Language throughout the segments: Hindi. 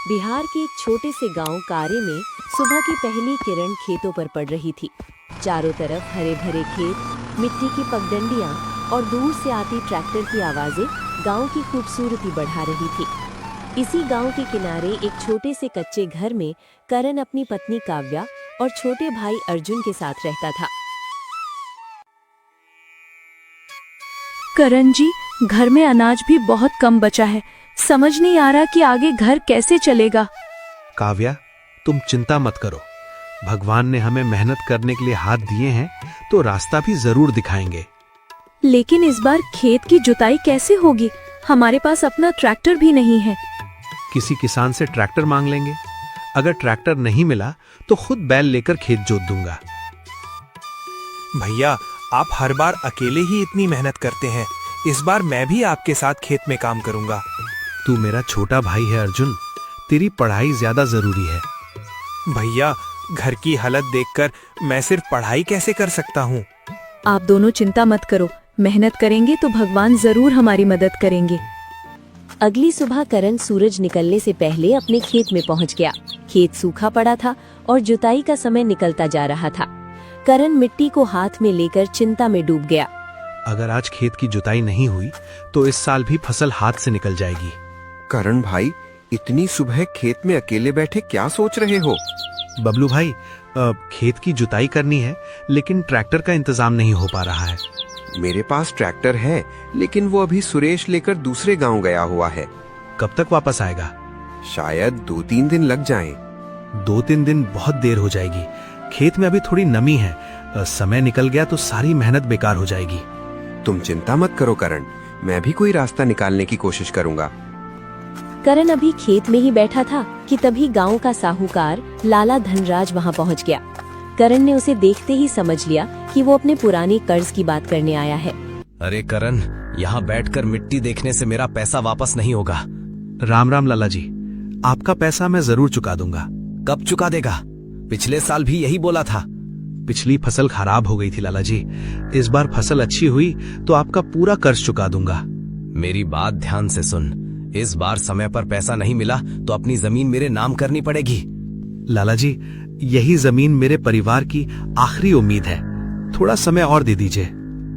बिहार के एक छोटे से गांव कारे में सुबह की पहली किरण खेतों पर पड़ रही थी। चारों तरफ हरे भरे खेत, मिट्टी की पगडंडियां और दूर से आती ट्रैक्टर की आवाजें गांव की खूबसूरती बढ़ा रही थी। इसी गांव के किनारे एक छोटे से कच्चे घर में करण अपनी पत्नी काव्या और छोटे भाई अर्जुन के साथ रहता था। करण जी, घर में अनाज भी बहुत कम बचा है। समझ नहीं आ रहा कि आगे घर कैसे चलेगा। काव्या, तुम चिंता मत करो। भगवान ने हमें मेहनत करने के लिए हाथ दिए हैं तो रास्ता भी जरूर दिखाएंगे। लेकिन इस बार खेत की जुताई कैसे होगी? हमारे पास अपना ट्रैक्टर भी नहीं है। किसी किसान से ट्रैक्टर मांग लेंगे। अगर ट्रैक्टर नहीं मिला तो खुद बैल लेकर खेत जोत दूंगा। भैया, आप हर बार अकेले ही इतनी मेहनत करते हैं। इस बार मैं भी आपके साथ खेत में काम करूंगा। तू मेरा छोटा भाई है अर्जुन, तेरी पढ़ाई ज्यादा जरूरी है। भैया, घर की हालत देखकर मैं सिर्फ पढ़ाई कैसे कर सकता हूँ? आप दोनों चिंता मत करो, मेहनत करेंगे तो भगवान जरूर हमारी मदद करेंगे। अगली सुबह करण सूरज निकलने से पहले अपने खेत में पहुंच गया। खेत सूखा पड़ा था और जुताई का समय निकलता जा रहा था। करण मिट्टी को हाथ में लेकर चिंता में डूब गया। अगर आज खेत की जुताई नहीं हुई तो इस साल भी फसल हाथ से निकल जाएगी। करण भाई, इतनी सुबह खेत में अकेले बैठे क्या सोच रहे हो? बबलू भाई, खेत की जुताई करनी है लेकिन ट्रैक्टर का इंतजाम नहीं हो पा रहा है। मेरे पास ट्रैक्टर है, लेकिन वो अभी सुरेश लेकर दूसरे गांव गया हुआ है। कब तक वापस आएगा? शायद 2-3 दिन लग जाएं। 2-3 दिन बहुत देर हो जाएगी। खेत में अभी थोड़ी नमी है। समय निकल गया तो सारी मेहनत बेकार हो जाएगी। तुम चिंता मत करो करण, मैं भी कोई रास्ता निकालने की कोशिश करूंगा। करण अभी खेत में ही बैठा था कि तभी गांव का साहूकार लाला धनराज वहां पहुंच गया। करण ने उसे देखते ही समझ लिया कि वो अपने पुराने कर्ज की बात करने आया है। अरे करण, यहाँ बैठकर मिट्टी देखने से मेरा पैसा वापस नहीं होगा। राम राम लाला जी, आपका पैसा मैं जरूर चुका दूंगा। कब चुका देगा? पिछले साल भी यही बोला था। पिछली फसल खराब हो गई थी लाला जी। इस बार फसल अच्छी हुई तो आपका पूरा कर्ज चुका दूंगा। मेरी बात ध्यान से सुन। इस बार समय पर पैसा नहीं मिला तो अपनी जमीन मेरे नाम करनी पड़ेगी। लाला जी, यही जमीन मेरे परिवार की आखिरी उम्मीद है। थोड़ा समय और दे दीजिए।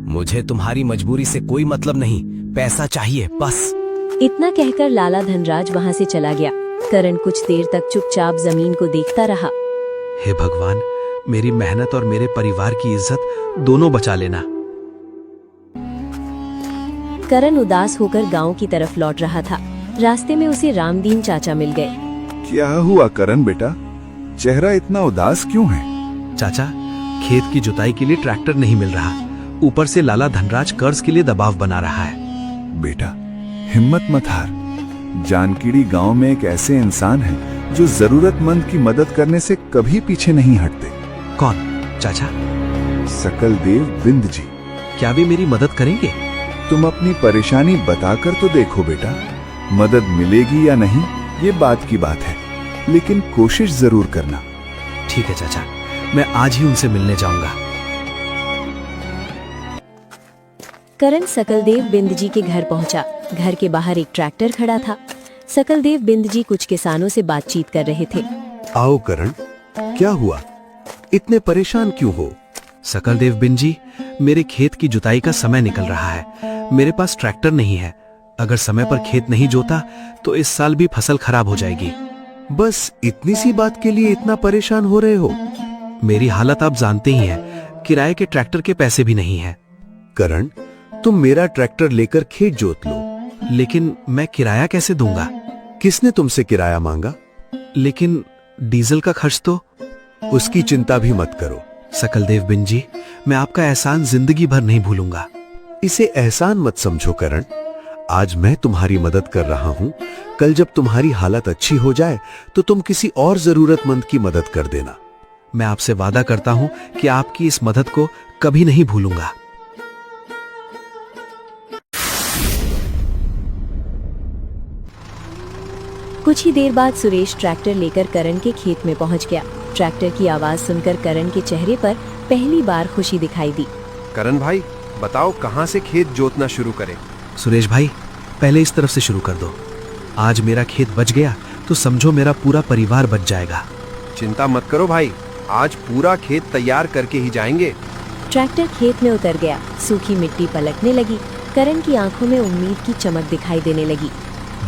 मुझे तुम्हारी मजबूरी से कोई मतलब नहीं, पैसा चाहिए बस। इतना कहकर लाला धनराज वहां से चला गया। करण कुछ देर तक चुपचाप जमीन को देखता रहा। हे भगवान, मेरी मेहनत और मेरे परिवार की इज्जत दोनों बचा लेना। करण उदास होकर गांव की तरफ लौट रहा था। रास्ते में उसे रामदीन चाचा मिल गए। क्या हुआ करण बेटा, चेहरा इतना उदास क्यों है? चाचा, खेत की जुताई के लिए ट्रैक्टर नहीं मिल रहा। ऊपर से लाला धनराज कर्ज के लिए दबाव बना रहा है। बेटा, हिम्मत मत हार। जानकीड़ी गांव में एक ऐसे इंसान है जो जरूरतमंद की मदद करने से कभी पीछे नहीं हटते। कौन चाचा? सकल देव बिंद जी। क्या वे मेरी मदद करेंगे? तुम अपनी परेशानी बताकर तो देखो बेटा। मदद मिलेगी या नहीं ये बात की बात है, लेकिन कोशिश जरूर करना। ठीक है चाचा, मैं आज ही उनसे मिलने जाऊंगा। करण सकलदेव बिंद जी के घर पहुंचा। घर के बाहर एक ट्रैक्टर खड़ा था। सकलदेव बिंद जी कुछ किसानों से बातचीत कर रहे थे। आओ करण, क्या हुआ? इतने परेशान क्यों हो? सकलदेव बिंद जी, मेरे खेत की जुताई का समय निकल रहा है। मेरे पास ट्रैक्टर नहीं है। अगर समय पर खेत नहीं जोता तो इस साल भी फसल खराब हो जाएगी। बस इतनी सी बात के लिए इतना परेशान हो रहे हो? मेरी हालत आप जानते ही हैं। किराए के ट्रैक्टर के पैसे भी नहीं हैं। करण, तुम मेरा ट्रैक्टर लेकर खेत जोत लो। लेकिन मैं किराया कैसे दूंगा? किसने तुमसे किराया मांगा? लेकिन डीजल का खर्च तो। उसकी चिंता भी मत करो। सकलदेव बिंद जी, मैं आपका एहसान जिंदगी भर नहीं भूलूंगा। इसे एहसान मत समझो करण। आज मैं तुम्हारी मदद कर रहा हूँ। कल जब तुम्हारी हालत अच्छी हो जाए तो तुम किसी और जरूरतमंद की मदद कर देना। मैं आपसे वादा करता हूँ कि आपकी इस मदद को कभी नहीं भूलूंगा। कुछ ही देर बाद सुरेश ट्रैक्टर लेकर करण के खेत में पहुंच गया। ट्रैक्टर की आवाज सुनकर करण के चेहरे पर पहली बार खुशी दिखाई दी। करण भाई, बताओ कहाँ से खेत जोतना शुरू करें? सुरेश भाई, पहले इस तरफ से शुरू कर दो। आज मेरा खेत बच गया तो समझो मेरा पूरा परिवार बच जाएगा। चिंता मत करो भाई, आज पूरा खेत तैयार करके ही जाएंगे। ट्रैक्टर खेत में उतर गया। सूखी मिट्टी पलटने लगी। करण की आंखों में उम्मीद की चमक दिखाई देने लगी।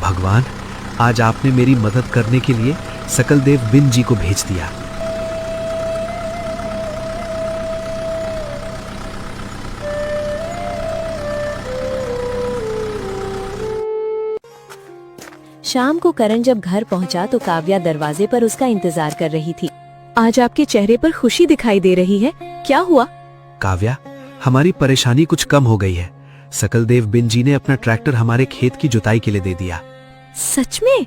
भगवान, आज आपने मेरी मदद करने के लिए सकलदेव बिन जी को भेज दिया। शाम को करण जब घर पहुंचा तो काव्या दरवाजे पर उसका इंतजार कर रही थी। आज आपके चेहरे पर खुशी दिखाई दे रही है, क्या हुआ? काव्या, हमारी परेशानी कुछ कम हो गई है। सकलदेव बिन जी ने अपना ट्रैक्टर हमारे खेत की जुताई के लिए दे दिया। सच में?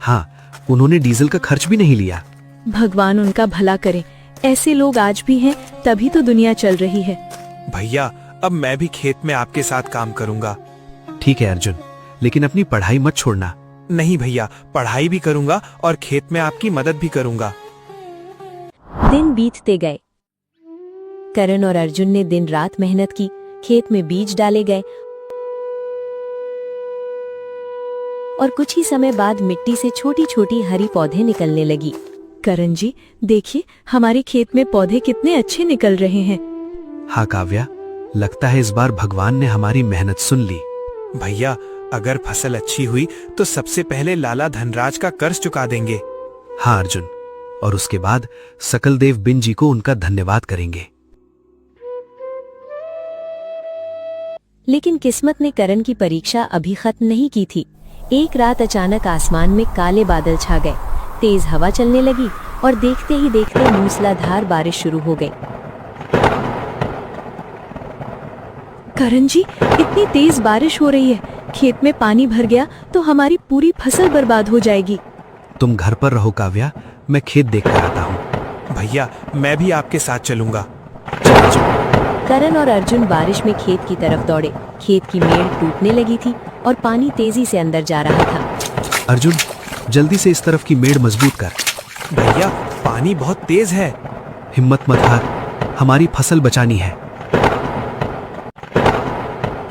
हाँ, उन्होंने डीजल का खर्च भी नहीं लिया। भगवान उनका भला करे। ऐसे लोग आज भी हैं, तभी तो दुनिया चल रही है। भैया, अब मैं भी खेत में आपके साथ काम करूंगा। ठीक है अर्जुन, लेकिन अपनी पढ़ाई मत छोड़ना। नहीं भैया, पढ़ाई भी करूंगा और खेत में आपकी मदद भी करूंगा। दिन बीतते गए। करण और अर्जुन ने दिन रात मेहनत की। खेत में बीज डाले गए और कुछ ही समय बाद मिट्टी से छोटी छोटी हरी पौधे निकलने लगी। करण जी, देखिए हमारे खेत में पौधे कितने अच्छे निकल रहे हैं। हाँ काव्या, लगता है इस बार भगवान ने हमारी मेहनत सुन ली। भैया, अगर फसल अच्छी हुई तो सबसे पहले लाला धनराज का कर्ज चुका देंगे। हाँ अर्जुन, और उसके बाद सकलदेव बिन जी को उनका धन्यवाद करेंगे। लेकिन किस्मत ने करण की परीक्षा अभी खत्म नहीं की थी। एक रात अचानक आसमान में काले बादल छा गए। तेज हवा चलने लगी और देखते ही देखते मूसलाधार बारिश शुरू हो गई। करण जी, इतनी तेज बारिश हो रही है, खेत में पानी भर गया तो हमारी पूरी फसल बर्बाद हो जाएगी। तुम घर पर रहो काव्या, मैं खेत देख कर आता हूँ। भैया, मैं भी आपके साथ चलूंगा। करण और अर्जुन बारिश में खेत की तरफ दौड़े। खेत की मेड़ टूटने लगी थी और पानी तेजी से अंदर जा रहा था। अर्जुन, जल्दी से इस तरफ की मेड़ मजबूत कर। भैया, पानी बहुत तेज है। हिम्मत मत हार, हमारी फसल बचानी है।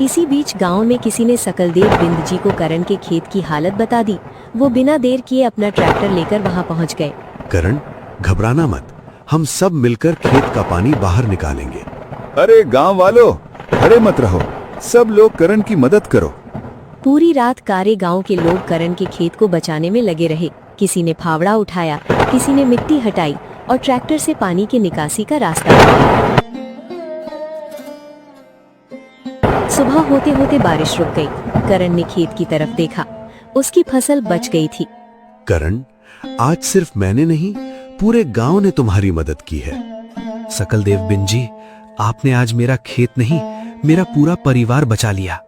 इसी बीच गांव में किसी ने सकलदेव बिंद जी को करण के खेत की हालत बता दी। वो बिना देर किए अपना ट्रैक्टर लेकर वहां पहुंच गए। करण, घबराना मत, हम सब मिलकर खेत का पानी बाहर निकालेंगे। अरे गांव वालों, खड़े मत रहो, सब लोग करण की मदद करो। पूरी रात कारे गांव के लोग करण के खेत को बचाने में लगे रहे। किसी ने फावड़ा उठाया, किसी ने मिट्टी हटाई और ट्रैक्टर से पानी की निकासी का रास्ता बनाया। सुबह होते होते बारिश रुक गई। करण ने खेत की तरफ देखा, उसकी फसल बच गई थी। करण, आज सिर्फ मैंने नहीं, पूरे गांव ने तुम्हारी मदद की है। सकलदेव बिन जी, आपने आज मेरा खेत नहीं, मेरा पूरा परिवार बचा लिया।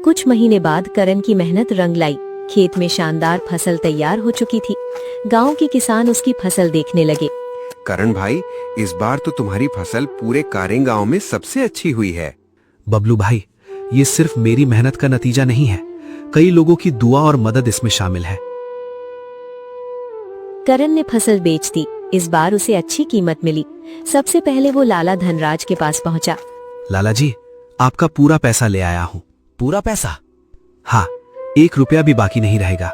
कुछ महीने बाद करण की मेहनत रंग लाई। खेत में शानदार फसल तैयार हो चुकी थी। गांव के किसान उसकी फसल देखने लगे। करण भाई, इस बार तो तुम्हारी फसल पूरे कारें गांव में सबसे अच्छी हुई है। बबलू भाई, ये सिर्फ मेरी मेहनत का नतीजा नहीं है, कई लोगों की दुआ और मदद इसमें शामिल है। करण ने फसल बेच दी। इस बार उसे अच्छी कीमत मिली। सबसे पहले वो लाला धनराज के पास पहुंचा। लाला जी, आपका पूरा पैसा ले आया हूँ। पूरा पैसा? हाँ, 1 रुपया भी बाकी नहीं रहेगा।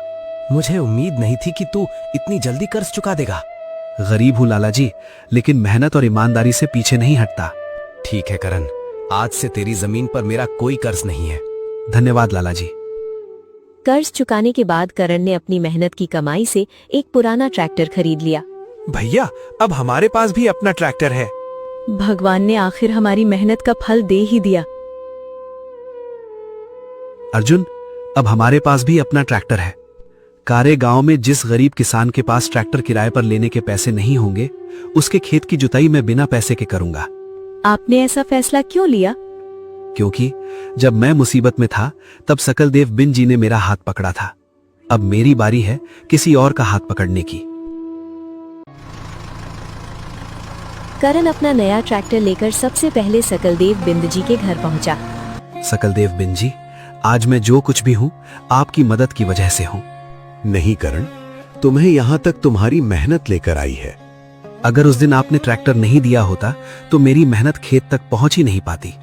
मुझे उम्मीद नहीं थी कि तू इतनी जल्दी कर्ज चुका देगा। गरीब हूँ लाला जी, लेकिन मेहनत और ईमानदारी से पीछे नहीं हटता। ठीक है करण, आज से तेरी जमीन पर मेरा कोई कर्ज नहीं है। धन्यवाद लाला जी। कर्ज चुकाने के बाद करण ने अपनी मेहनत की कमाई से एक पुराना ट्रैक्टर खरीद लिया। भैया, अब हमारे पास भी अपना ट्रैक्टर है। भगवान ने आखिर हमारी मेहनत का फल दे ही दिया। अर्जुन, अब हमारे पास भी अपना ट्रैक्टर है। कारे गांव में जिस गरीब किसान के पास ट्रैक्टर किराए पर लेने के पैसे नहीं होंगे, उसके खेत की जुताई मैं बिना पैसे के करूंगा। आपने ऐसा फैसला क्यों लिया? क्योंकि जब मैं मुसीबत में था, तब सकलदेव बिन जी ने मेरा हाथ पकड़ा था। अब मेरी बारी है किसी और का हाथ पकड़ने की। करण अपना नया ट्रैक्टर लेकर सबसे पहले सकलदेव बिंद जी के घर पहुंचा। सकलदेव बिन जी, आज मैं जो कुछ भी हूँ, आपकी मदद की वजह से हूँ। नहीं करण, तुम्हें यहाँ तक तुम्हारी मेहनत लेकर आई है। अगर उस दिन आपने ट्रैक्टर नहीं दिया होता तो मेरी मेहनत खेत तक पहुंच ही नहीं पाती।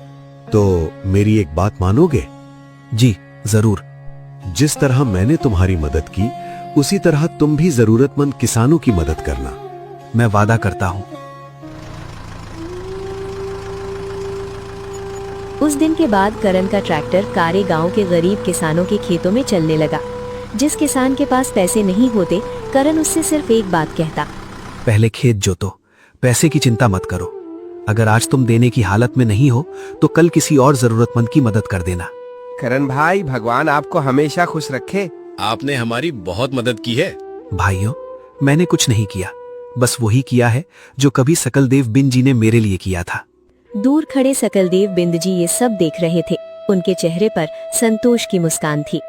तो मेरी एक बात मानोगे? जी जरूर। जिस तरह मैंने तुम्हारी मदद की उसी तरह तुम भी जरूरतमंद किसानों की मदद करना। मैं वादा करता हूँ। उस दिन के बाद करण का ट्रैक्टर कारे गांव के गरीब किसानों के खेतों में चलने लगा। जिस किसान के पास पैसे नहीं होते, करण उससे सिर्फ एक बात कहता, पहले खेत जोतो, पैसे की चिंता मत करो। अगर आज तुम देने की हालत में नहीं हो तो कल किसी और जरूरतमंद की मदद कर देना। करण भाई, भगवान आपको हमेशा खुश रखे। आपने हमारी बहुत मदद की है। भाइयों, मैंने कुछ नहीं किया, बस वही किया है जो कभी सकलदेव बिंद जी ने मेरे लिए किया था। दूर खड़े सकलदेव बिंद जी ये सब देख रहे थे। उनके चेहरे पर संतोष की मुस्कान थी।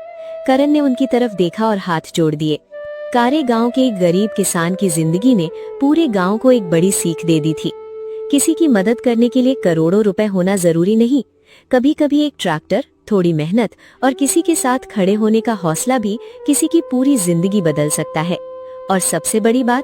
करण ने उनकी तरफ देखा और हाथ जोड़ दिए। कारे गांव के एक गरीब किसान की जिंदगी ने पूरे गांव को एक बड़ी सीख दे दी थी। किसी की मदद करने के लिए करोड़ों रुपए होना जरूरी नहीं। कभी कभी एक ट्रैक्टर, थोड़ी मेहनत और किसी के साथ खड़े होने का हौसला भी किसी की पूरी जिंदगी बदल सकता है। और सबसे बड़ी बात,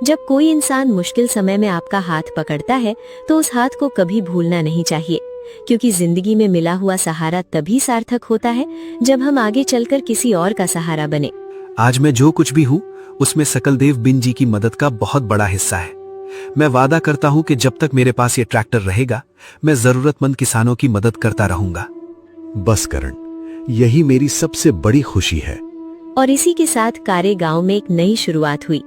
जब कोई इंसान मुश्किल समय में आपका हाथ पकड़ता है तो उस हाथ को कभी भूलना नहीं चाहिए, क्योंकि जिंदगी में मिला हुआ सहारा तभी सार्थक होता है जब हम आगे चलकर किसी और का सहारा बने। आज मैं जो कुछ भी हूँ उसमें सकलदेव बिंद जी की मदद का बहुत बड़ा हिस्सा है। मैं वादा करता हूँ कि जब तक मेरे पास ये ट्रैक्टर रहेगा मैं जरूरतमंद किसानों की मदद करता रहूंगा। बस करण, यही मेरी सबसे बड़ी खुशी है। और इसी के साथ कारे गांव में एक नई शुरुआत हुई।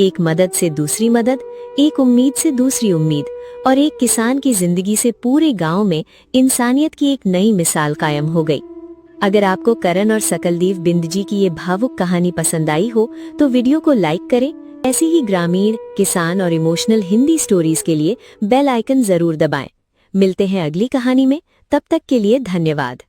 एक मदद से दूसरी मदद, एक उम्मीद से दूसरी उम्मीद, और एक किसान की जिंदगी से पूरे गांव में इंसानियत की एक नई मिसाल कायम हो गई। अगर आपको करण और सकलदेव बिंद जी की ये भावुक कहानी पसंद आई हो तो वीडियो को लाइक करें। ऐसी ही ग्रामीण, किसान और इमोशनल हिंदी स्टोरीज के लिए बेल आइकन जरूर दबाएं। मिलते हैं अगली कहानी में, तब तक के लिए धन्यवाद।